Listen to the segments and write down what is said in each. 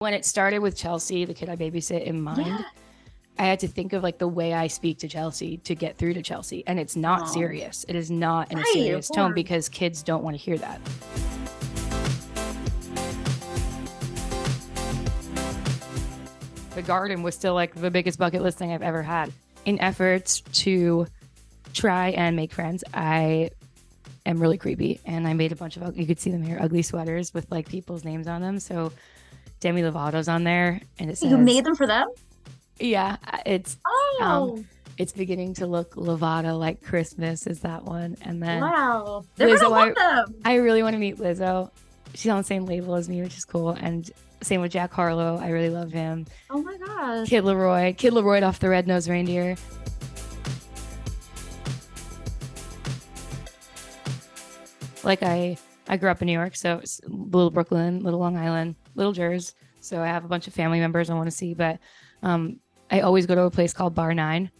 When it started with Chelsea, the kid I babysit, in mind, Yeah. I had to think of like the way I speak to Chelsea to get through to Chelsea. And it's not serious. It is not in a Right, serious of tone course. because kids don't want to hear that. The garden was still like the biggest bucket list thing I've ever had. In efforts to try and make friends, I am really creepy. And I made a bunch of, you could see them here, ugly sweaters with like people's names on them. So Demi Lovato's on there, and it says, You made them for them? yeah, Oh, it's beginning to look Lovato like Christmas is that one. And then wow. They're Lizzo, gonna love them. I really want to meet Lizzo. She's on the same label as me, which is cool. And same with Jack Harlow. I really love him. Oh my gosh. Kid Leroy off the Red-Nosed Reindeer. Like I grew up in New York, so it's little Brooklyn, little Long Island, little Jersey. So I have a bunch of family members I want to see, but I always go to a place called Bar 9,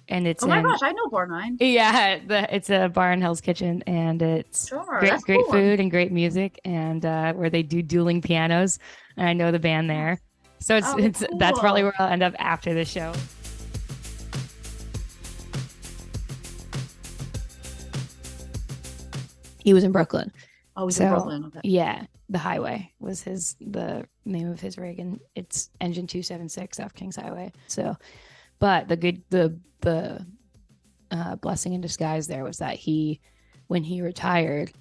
and it's Oh my gosh, I know Bar 9. yeah, it's a bar in Hell's Kitchen, and it's Sure, great that's great cool. food and great music, and where they do dueling pianos, and I know the band there, so it's Oh, it's that's probably cool. where I'll end up after the show. He was in Brooklyn. Oh, he's in Brooklyn. Okay. Yeah, the Highway was the name of his rig, and it's engine 276 off Kings Highway. So, but the blessing in disguise there was that when he retired,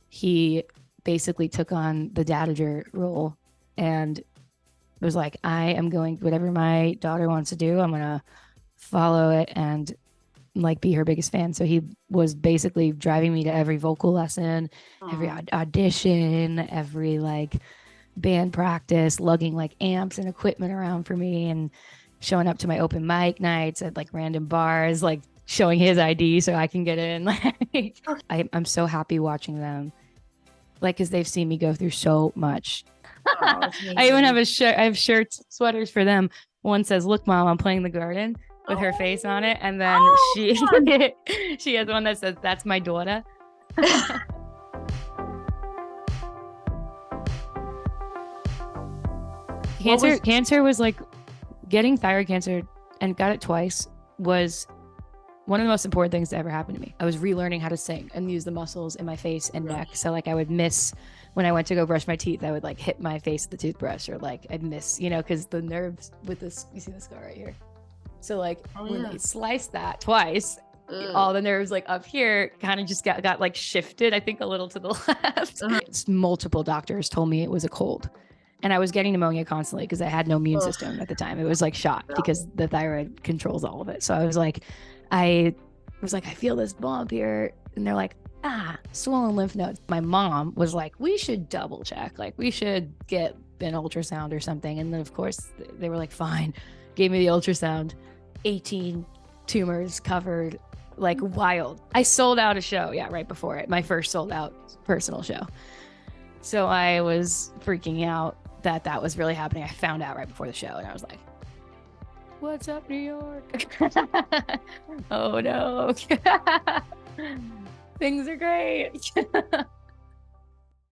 he basically took on the dadager role and was like, I am going, whatever my daughter wants to do, I'm gonna follow it and like be her biggest fan. So he was basically driving me to every vocal lesson, every audition, every like band practice, lugging like amps and equipment around for me, and showing up to my open mic nights at like random bars, like showing his ID so I can get in. Like, I'm so happy watching them, like, because they've seen me go through so much. I even have a shirt. I have shirts, sweaters for them. One says, "Look, Mom, I'm playing the garden," with her face on it, and then she has one that says, "That's my daughter." Cancer was like, getting thyroid cancer, and got it twice, was one of the most important things that ever happened to me. I was relearning how to sing and use the muscles in my face and neck. So like I would miss when I went to go brush my teeth, I would like hit my face with the toothbrush, or like I'd miss, because the nerves with this, you see the scar right here. So like when they sliced that twice, all the nerves like up here kind of just got like shifted, I think a little to the left. Multiple doctors told me it was a cold. And I was getting pneumonia constantly because I had no immune system at the time. It was like shot because the thyroid controls all of it. So I was like, I feel this bump here. And they're like, swollen lymph nodes. My mom was like, we should double check. Like we should get an ultrasound or something. And then of course they were like, fine. Gave me the ultrasound, 18 tumors covered, like wild. I sold out a show. Yeah, right before it. My first sold out personal show. So I was freaking out that was really happening. I found out right before the show, and I was like, what's up, New York? Oh no. Things are great.